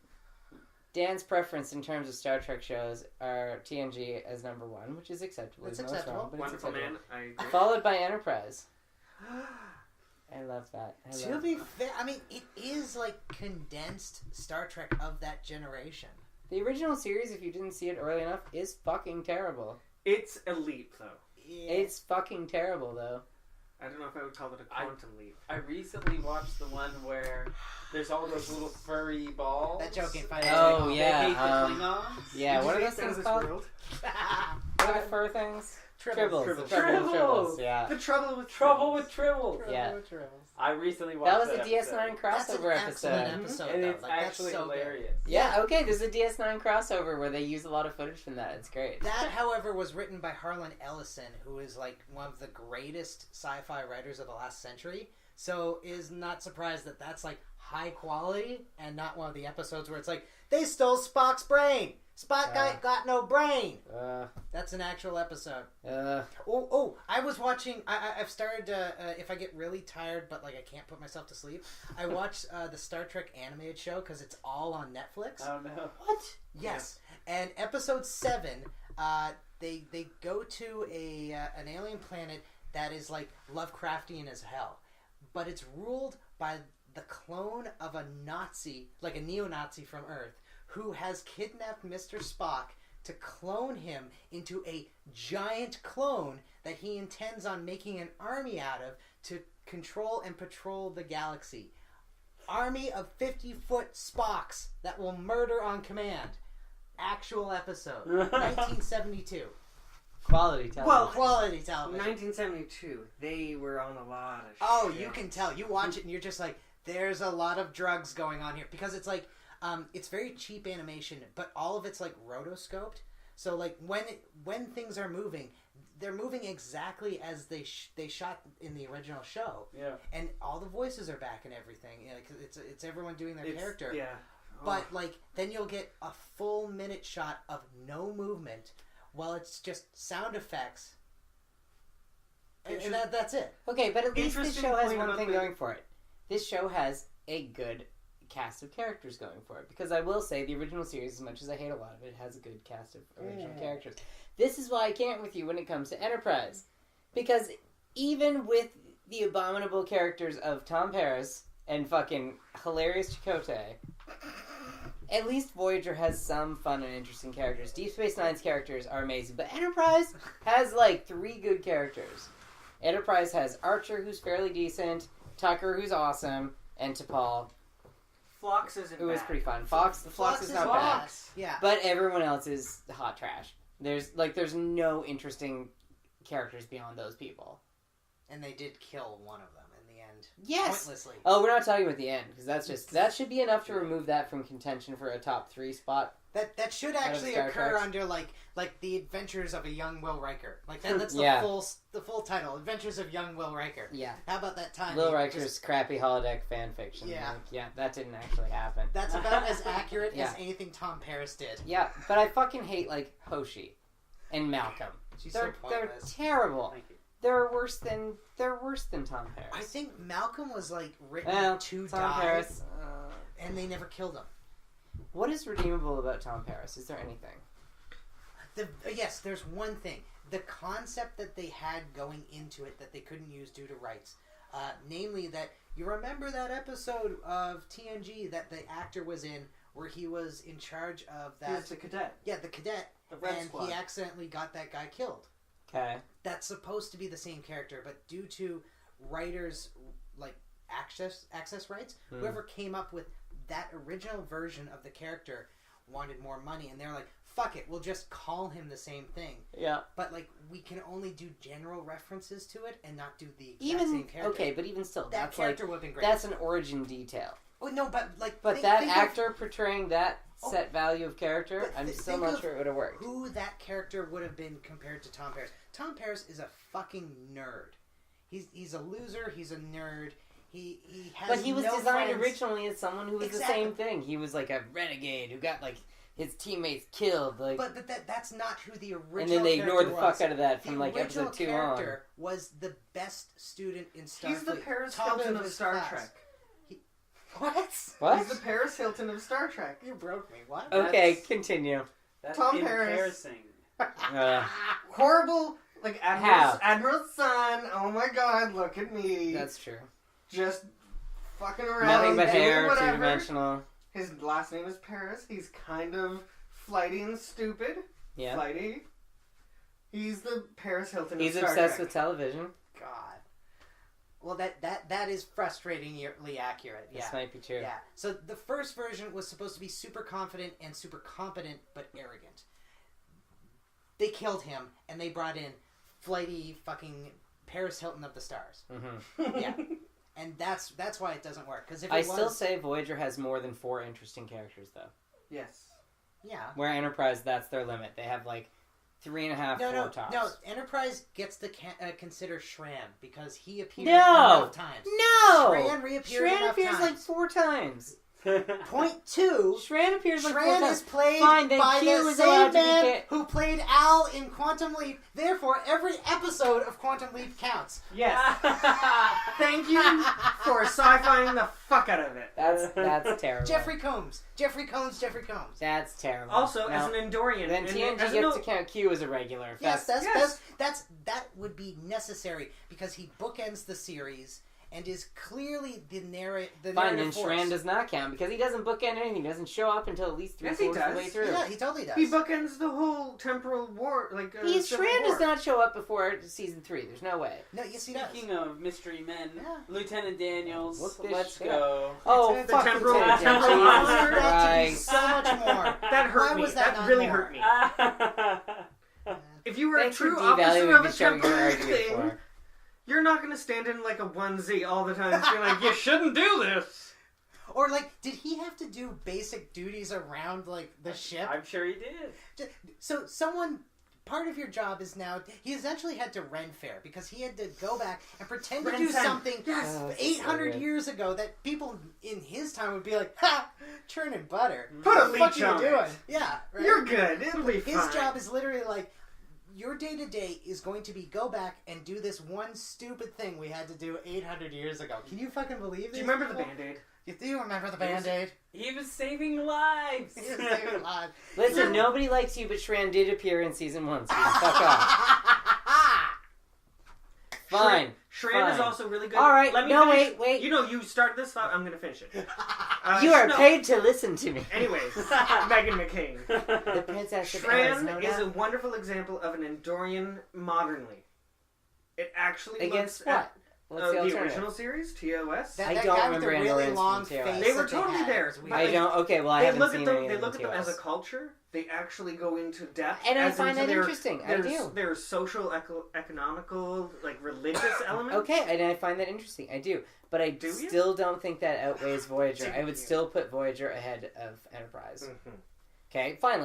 Dan's preference in terms of Star Trek shows are TNG as number one, which is acceptable. It's It's not acceptable. wrong, but Wonderful it's acceptable. man, I agree. Followed by Enterprise. I love that. To be fair, I mean, it is like condensed Star Trek of that generation. The original series, if you didn't see it early enough, is fucking terrible. It's a leap though. Yeah. It's fucking terrible, though. I don't know if I would call it a quantum leap. I recently watched the one where there's all those little furry balls. That joke ain't funny. Oh, They yeah, hate the Klingons. Yeah, Did what you are make those that things this called? world? What are the fur things? Tribbles. Tribbles. Tribbles. Tribbles, yeah. The trouble with Trouble with Tribbles. Yeah. I recently That watched was a DS9 episode. That's an crossover excellent episode. episode, And though. it's Like, that's actually so good. hilarious. Yeah, okay, there's a DS9 crossover where they use a lot of footage from that. It's great. That, however, was written by Harlan Ellison, who is like one of the greatest sci-fi writers of the last century. So is not surprised that that's like high quality and not one of the episodes where it's like they stole Spock's brain. Spock got no brain. That's an actual episode. I was watching. I've started to. If I get really tired, but like I can't put myself to sleep, I watch the Star Trek animated show because it's all on Netflix. Oh no. What? Yes. And episode 7, they go to an alien planet that is like Lovecraftian as hell, but it's ruled by the clone of a Nazi, like a neo-Nazi from Earth, who has kidnapped Mr. Spock to clone him into a giant clone that he intends on making an army out of to control and patrol the galaxy. Army of 50-foot Spocks that will murder on command. Actual episode. 1972. Quality television. Well, Quality television. 1972. They were on a lot of Oh, shit. you can tell. You watch it and you're just like, there's a lot of drugs going on here. Because it's like, it's very cheap animation, but all of it's like rotoscoped. So like when things are moving, they're moving exactly as they shot in the original show. Yeah. And all the voices are back and everything. You know, 'cause it's everyone doing their character. Yeah. But like then you'll get a full minute shot of no movement, while it's just sound effects. And that's it. Okay, but at least this show has point one about thing the- going for it. This show has a good cast of characters going for it. Because I will say, the original series, as much as I hate a lot of it, has a good cast of original characters. This is why I can't with you when it comes to Enterprise. Because even with the abominable characters of Tom Paris and fucking hilarious Chakotay, at least Voyager has some fun and interesting characters. Deep Space Nine's characters are amazing. But Enterprise has like 3 good characters. Enterprise has Archer, who's fairly decent, Tucker, who's awesome, and T'Pol, Phlox isn't who is bad. pretty fun. Phlox is not bad. bad, Yeah. but everyone else is hot trash. There's no interesting characters beyond those people. And they did kill one of them in the end. Yes. Pointlessly. Oh, we're not talking about the end because that should be enough to remove that from contention for a top 3 spot. That should actually Star occur Treks. under like the Adventures of a Young Will Riker. Like that's the Yeah. full title, Adventures of Young Will Riker. Yeah. How about that time? Lil he Riker's just- crappy holodeck fan fiction. Yeah. Yeah, that didn't actually happen. That's about as accurate Yeah. as anything Tom Paris did. Yeah, but I fucking hate like Hoshi and Malcolm. She's They're so pointless. terrible. Thank you. They're worse than Tom Paris. I think Malcolm was like written Well, to Tom die, Paris. and they never killed him. What is redeemable about Tom Paris? Is there anything? Yes, there's one thing. The concept that they had going into it that they couldn't use due to rights. Namely that, you remember that episode of TNG that the actor was in where he was in charge of that... He was a cadet. Yeah, the cadet. The Red And Squad. he accidentally got that guy killed. Okay. That's supposed to be the same character, but due to writers' like access rights, whoever came up with that original version of the character wanted more money, and they're like, fuck it, we'll just call him the same thing. Yeah. But like we can only do general references to it and not do the exact same character. Okay, but even still, that that's character like would have been great. that's an origin detail. Oh no, but like But think- that think of actor portraying that set value of character, but I'm th- still think not of sure it would have worked. who that character would have been compared to Tom Paris. Tom Paris is a fucking nerd. He's a loser. He's a nerd. He has. But he was no designed friends. originally as someone who was Exactly. the same thing. He was like a renegade who got like his teammates killed. Like, But that's not who the original. and then they ignored the character was. fuck out of that The from like original episode 2 on. character was the best student in Starfleet. He's the Paris top Hilton of his Star class. Trek. What? What? He's the Paris Hilton of Star Trek. You broke me. What? Okay, That's- continue. That's Tom Paris. embarrassing. Horrible, like How? Admiral's son. Oh my God, look at me. That's true. Just fucking around. Nothing but doing hair, whatever. 2-dimensional. His last name is Paris. He's kind of flighty and stupid. Yeah. Flighty. He's the Paris Hilton He's of Star obsessed Trek. with television. God. Well, that is frustratingly accurate. Yeah. This might be true. Yeah. So the first version was supposed to be super confident and super competent, but arrogant. They killed him, and they brought in flighty fucking Paris Hilton of the stars. Mm-hmm. Yeah. And that's why it doesn't work. Because if I it still was, say Voyager has more than 4 interesting characters, though. Yes. yeah. Where Enterprise, that's their limit. They have like 3.5, 4 tops. No. Enterprise gets to consider Shran because he appeared No! enough times. No! Shran reappeared Shran enough appears times. like 4 times. Point 2. Shran appears like 4 Shran times. is played Fine, then by Q the is allowed same to be man who played Al in Quantum Leap. Therefore, every episode of Quantum Leap counts. Yes. Thank you for sci-fing the fuck out of it. That's terrible. Jeffrey Combs. That's terrible. Also, Now, as an Endorian, then and TNG as gets to count Q as a regular. If Yes, that's- that would be necessary because he bookends the series and is clearly the Fine, narrative then force. Shran does not count because he doesn't bookend anything. He doesn't show up until at least 3/4 Yes, he of the way does. through. Yeah, he totally does. he bookends the whole temporal war, like Civil Shran War. does not show up before season 3. There's no way. No, yes, he does. Speaking of mystery men, Yeah. Lieutenant Daniels, Look this let's shit go. Oh, The fuck temporal- Lieutenant Dan. I Jesus wanted that to be Christ. so much more. That hurt Why me. was that not really more? hurt me. If you were Thanks a true for officer devaluing of the a show you're temporal arguing thing, for. you're not going to stand in like a onesie all the time and be like, you shouldn't do this. Or like, did he have to do basic duties around like the ship? I'm sure he did. So someone part of your job is now... He essentially had to rent fare because he had to go back and pretend to Rent do fare. something Yes. 800 years ago that people in his time would be like, ha! Churning butter. Put What a the fuck leech are on you it. doing? Yeah, right? You're good. It'll be fine. His job is literally like, your day-to-day is going to be go back and do this one stupid thing we had to do 800 years ago. Can you fucking believe this? Do you remember the Band-Aid? You do remember the Band-Aid? He was saving lives. He was saving lives. Listen, nobody likes you, but Shran did appear in season 1, so fuck off. Fine. Shran is Fine. also really good. All right, Let me no, finish. wait. You know, you started this thought. I'm going to finish it. You are no. paid to listen to me. Anyways, Megan McCain. The Princess of Arizona. Shran is a wonderful example of an Endorian modernly. It actually Against looks what? What's the the alternative? original series, TOS. That I guy don't with the remember really Andorians long from face TOS. They that were totally had there. was weird. I don't. Okay, well, I They haven't look seen at them. any They of look at them as a TOS. culture. They actually go into depth, And I as find into that their, interesting. I do. Their social, economical, like religious elements. Okay, and I find that interesting. I do. But I Do you? still don't think that outweighs Voyager. Do I would you? still put Voyager ahead of Enterprise. Mhm. Okay, fine.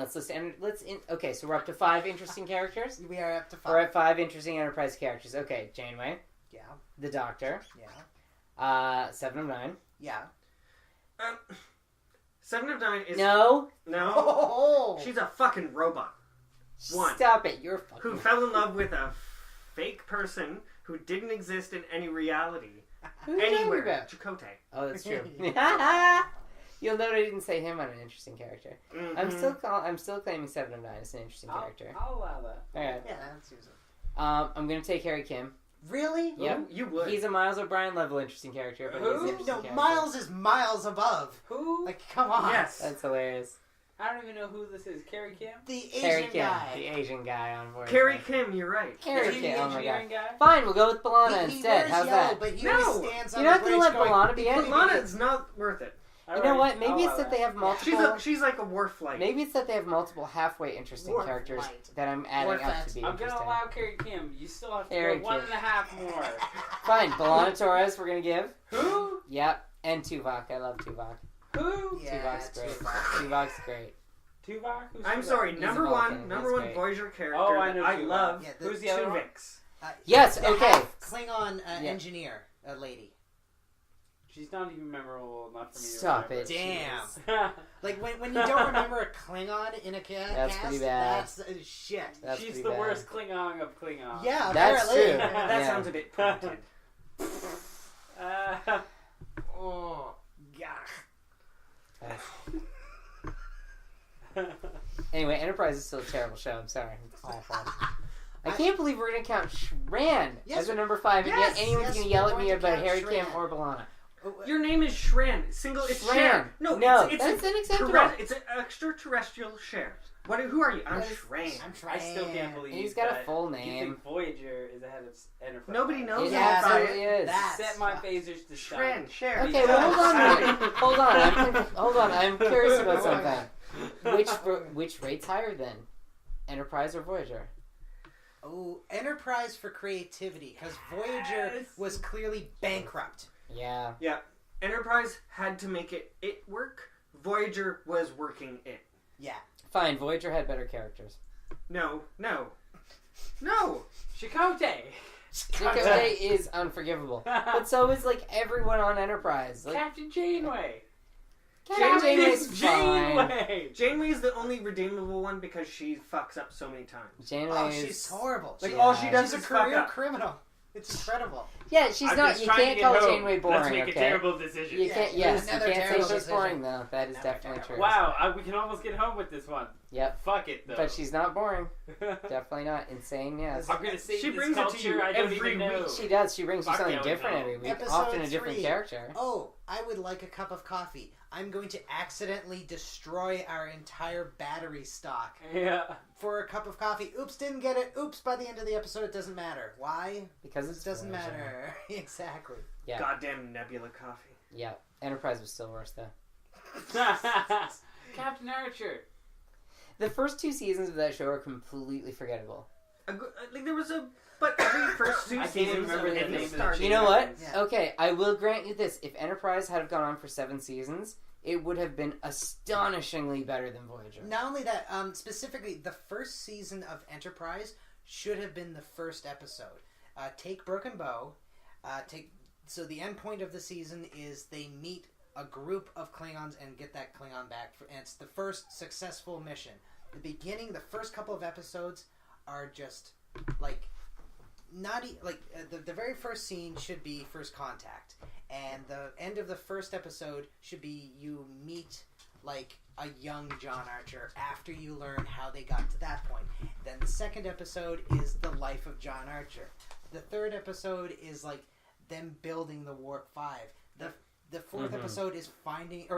Okay, so we're up to 5 interesting characters. We are up to 5. We're at 5 interesting Enterprise characters. Okay, Janeway, Yeah, the Doctor, yeah, 7 of 9. yeah. 7 of 9 is No, no. Oh! She's a fucking robot One. stop it. You're who fucking. fell in love with a fake person who didn't exist in any reality Who are you talking anywhere. about? Chakotay. Oh, that's true. You'll note I didn't say him on an interesting character. I'm still claiming 7 of 9 is an interesting character. I'll allow that. All right. Yeah, that's usually. I'm gonna take Harry Kim. Really? Yep. Ooh, you would. He's a Miles O'Brien level interesting character, but he's an Who? interesting No, character. Miles is miles above. Who? Like, come on. Yes. That's hilarious. I don't even know who this is. Carrie Kim? The Harry Asian Kim, guy. the Asian guy on board. Carrie Kim, you're right. Harry Is he Kim. the Oh my god. engineering guy? Fine, we'll go with B'Elanna He instead. wears How's yellow, that? but he No. always stands on You're the not gonna bridge let going, B'Elanna be it? Lana's not worth it. You know what? Maybe it's that they have multiple. She's like a wharf light. Maybe it's that they have multiple halfway interesting Wharf characters light. that I'm adding Wharf up fat. to be I'm gonna interesting. allow Carrie Kim. You still have to Harry go one Kim. and a half more. Fine, B'Elanna Torres. We're gonna give. Who? Yep, and Tuvok. I love Tuvok. Who? Yeah, Tuvok's great. Tuvok. Tuvok's great. Tuvok? Who's I'm Tuvok? sorry, He's number a one, Vulcan. number He's one great. Voyager character Oh, I know that I Tuvok. love. Yeah, Who's the other one? Tuvix. Yes, the okay. half Klingon Yeah. engineer, a lady. She's not even memorable enough for me to Stop remember. it. Damn. Like, when you don't remember a Klingon in a cast, That's pretty bad. that's shit. That's She's pretty the bad. worst Klingon of Klingon. Yeah, That's apparently. true. That Yeah. sounds a bit pointed. Oh, God. Anyway, Enterprise is still a terrible show. I'm sorry. It's awful. I can't believe we're going to count Shran Yes. as a number 5, and Yes. yet anyone's Yes, going to yell we're at me going to about count Harry Kim Shran. or B'Elanna. Your name is Shran. Single. It's Shran. Share. No, it's that's a unacceptable. It's an extraterrestrial share. Who are you? I'm Yes. Shran. I'm trying. I still can't believe He's got a that full You name. think Voyager is ahead of Enterprise? Nobody knows It Yeah, about absolutely it. is. That's Set my fucked. phasers to stop. Shran, share. Okay, well, hold on a minute. Hold on. I'm curious about something. Which rate's higher then? Enterprise or Voyager? Oh, Enterprise for creativity, because Voyager Yes. was clearly bankrupt. Yeah. Yeah. Enterprise had to make it work. Voyager was working it. Yeah. Fine, Voyager had better characters. No. Chakotay! Chakotay is unforgivable. But so is, like, everyone on Enterprise. Like, Captain Janeway! Captain Janeway's fine. Janeway! Janeway is the only redeemable one because she fucks up so many times. Janeway Oh, is... she's horrible. Like She- all she does she's a is fuck career up. criminal. It's incredible. Yeah, she's I'm not... just You trying to can't get call home. Janeway boring, Let's make okay? a terrible decision. You Yeah, can't, yes, you another can't say terrible she's decision. boring, though. That is Another definitely terrible- true. Wow, we can almost get home with this one. Yep. Fuck it, though. But she's not boring. Definitely not. Insane, yes. I'm gonna say She this brings it to culture you I don't every even know. week. She does. She brings you Fuck something yeah, we different know. every week. Episode Often a 3. different character. Oh, I would like a cup of coffee. I'm going to accidentally destroy our entire battery stock Yeah. for a cup of coffee. Oops, didn't get it. Oops, by the end of the episode, it doesn't matter. Why? Because It it's doesn't Voyager. matter. Exactly. Yeah. Goddamn Nebula coffee. Yeah. Enterprise was still worse, though. Captain Archer. The first 2 seasons of that show are completely forgettable. Like there was a, but every first 2 I can't seasons remember of the it name of the started. You know what? Yeah. Okay, I will grant you this. If Enterprise had have gone on for 7 seasons, it would have been astonishingly better than Voyager. Not only that, specifically, the first season of Enterprise should have been the first episode. Take Broken Bow. So the end point of the season is they meet a group of Klingons and get that Klingon back. And it's the first successful mission. The beginning, the first couple of episodes are just like the very first scene should be First Contact, and the end of the first episode should be you meet like a young John Archer after you learn how they got to that point. Then the second episode is the life of John Archer. The third episode is like them building the Warp 5. The fourth episode is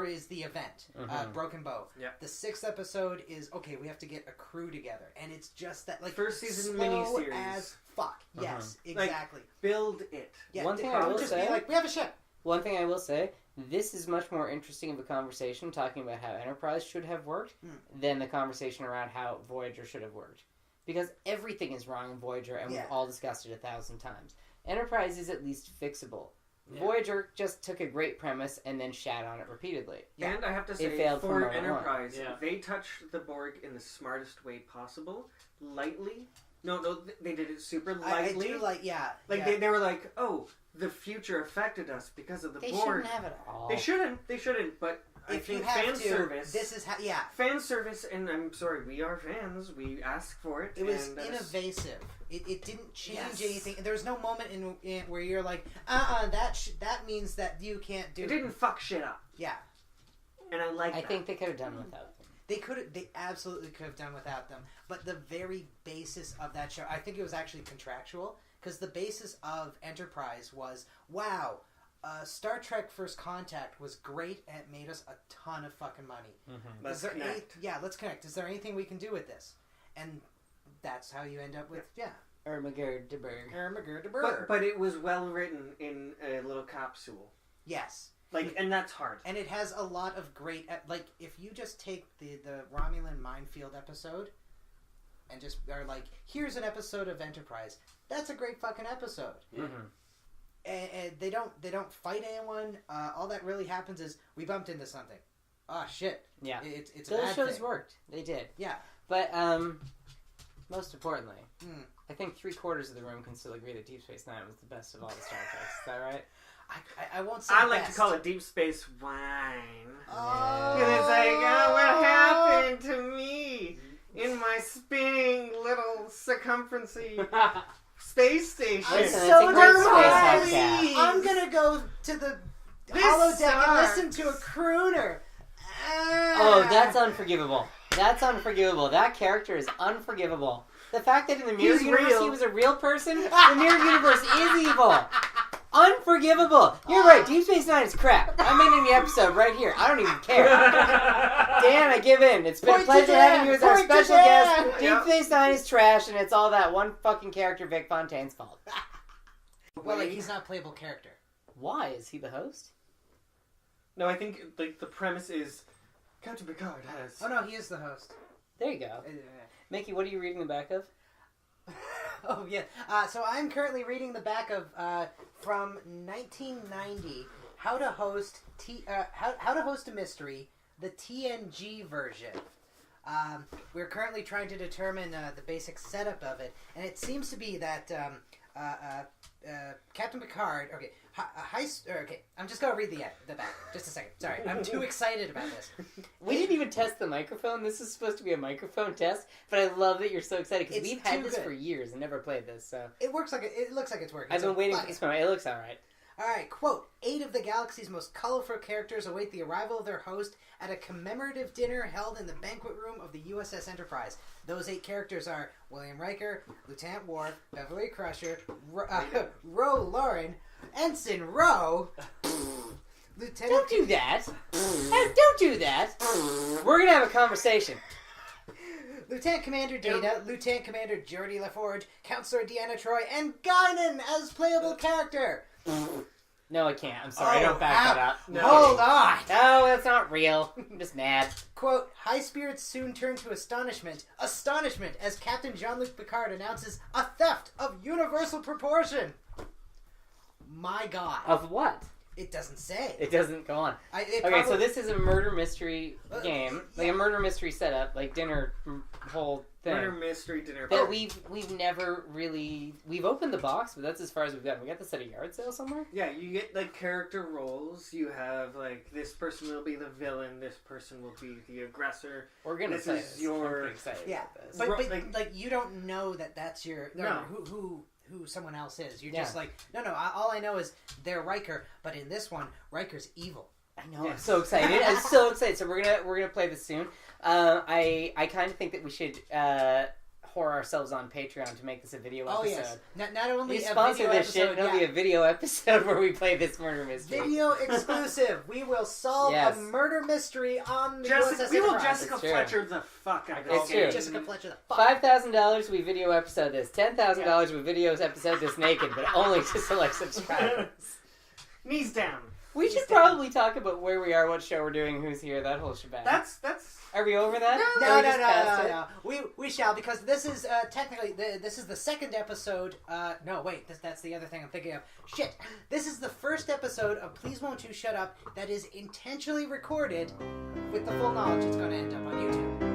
is the event, Broken Bow. Yeah. The sixth episode is, okay, we have to get a crew together. And it's just that, like, first season slow miniseries. as fuck. Yes, exactly. Like, build it. Yeah, One thing I will say, be like, we have a ship. One thing I will say, this is much more interesting of a conversation talking about how Enterprise should have worked than the conversation around how Voyager should have worked. Because everything is wrong in Voyager, and we've all discussed it 1,000 times. Enterprise is at least fixable. Yeah. Voyager just took a great premise and then shat on it repeatedly. Yeah. And I have to say, for Enterprise, they touched the Borg in the smartest way possible, lightly. No, they did it super lightly. They were like, oh, the future affected us because of the Borg. They shouldn't have it all. They shouldn't, but I think fan service. This is fan service, and I'm sorry, we are fans. We ask for it. It was innovative. It didn't change anything. There was no moment in where you're like, that means that you can't do it. It didn't fuck shit up. Yeah. And I think they could have done without them. They absolutely could have done without them. But the very basis of that show, I think it was actually contractual, because the basis of Enterprise was, wow, Star Trek First Contact was great and it made us a ton of fucking money. Mm-hmm. Let's connect. Let's connect. Is there anything we can do with this? And that's how you end up with, Ermagerd de Berg. But it was well written in a little capsule. Yes. And that's hard. And it has a lot of great, if you just take the Romulan minefield episode and just are like, here's an episode of Enterprise, that's a great fucking episode. Mm-hmm. And they don't fight anyone. All that really happens is we bumped into something. Oh shit! Yeah, it's those a bad shows thing. worked. They did. Yeah, but most importantly, I think 3/4 of the room can still agree that Deep Space Nine was the best of all the Star Treks. Is that right? I won't say. I like to call it Deep Space Wine. Oh, it's like, what happened to me in my spinning little circumferencey space station? I'm so nervous. I'm gonna go to the holodeck and listen to a crooner. Oh, that's unforgivable. That's unforgivable. That character is unforgivable. The fact that in the Mirror Universe he was a real person, the Mirror Universe is evil. Unforgivable. You're right. Deep Space Nine is crap. I'm ending the episode right here. I don't even care. Dan, I give in. It's been a pleasure having you as our special guest. Deep Space Nine is trash, and it's all that one fucking character, Vic Fontaine's fault. Well, he's not a playable character. Why? Is he the host? No, I think the premise is Captain Picard has... Oh, no, he is the host. There you go. Mikki, what are you reading the back of? Oh, yeah. So I'm currently reading the back of, from 1990, How to Host a Mystery, the TNG version. We're currently trying to determine the basic setup of it, and it seems to be that Captain Picard... Okay, I'm just going to read the back. Just a second. Sorry, I'm too excited about this. We didn't even test the microphone. This is supposed to be a microphone test, but I love that you're so excited because we've had this for years and never played this. So it looks like it's working. I've been waiting for this moment. It looks all right. All right, quote, 8 of the galaxy's most colorful characters await the arrival of their host at a commemorative dinner held in the banquet room of the USS Enterprise. Those 8 characters are William Riker, Lieutenant Worf, Beverly Crusher, Ro Lauren, Ensign Ro, Lieutenant... Don't do that! Don't do that! We're going to have a conversation. Lieutenant Commander Data, Lieutenant Commander Geordi LaForge, Counselor Deanna Troi, and Guinan as playable character. No, I can't. I'm sorry. I don't back that up. No. Hold on. No, that's not real. I'm just mad. Quote, high spirits soon turn to astonishment as Captain Jean-Luc Picard announces a theft of universal proportion. My God. Of what? It doesn't say. It doesn't go on. Okay, so this is a murder mystery game, like a murder mystery setup, like dinner whole thing. Murder mystery dinner. That we've never really opened the box, but that's as far as we've gotten. We got this at a yard sale somewhere. Yeah, you get like character roles. You have like this person will be the villain, this person will be the aggressor. We're gonna this play is this. your I'm pretty excited about this. But like you don't know that's your no. who someone else is. You're just like no. All I know is they're Riker, but in this one, Riker's evil. I know. Yes. I'm so excited. I'm so excited. So we're gonna play this soon. I kind of think that we should whore ourselves on Patreon to make this a video episode. Yes. Not only we a sponsor video this episode, shit. It'll be a video episode where we play this murder mystery. Video exclusive. We will solve a murder mystery on the USS We will Enterprise. Jessica Fletcher the fuck out of It's true. Jessica Fletcher the fuck. $5,000 we video episode this. $10,000 we video episode this naked, but only to select subscribers. Knees down. We should probably talk about where we are, what show we're doing, who's here, that whole shebang. That's. Are we over that? No. We shall, because this is technically this is the second episode. No, wait, that's the other thing I'm thinking of. Shit, this is the first episode of Please Won't You Shut Up that is intentionally recorded with the full knowledge it's going to end up on YouTube.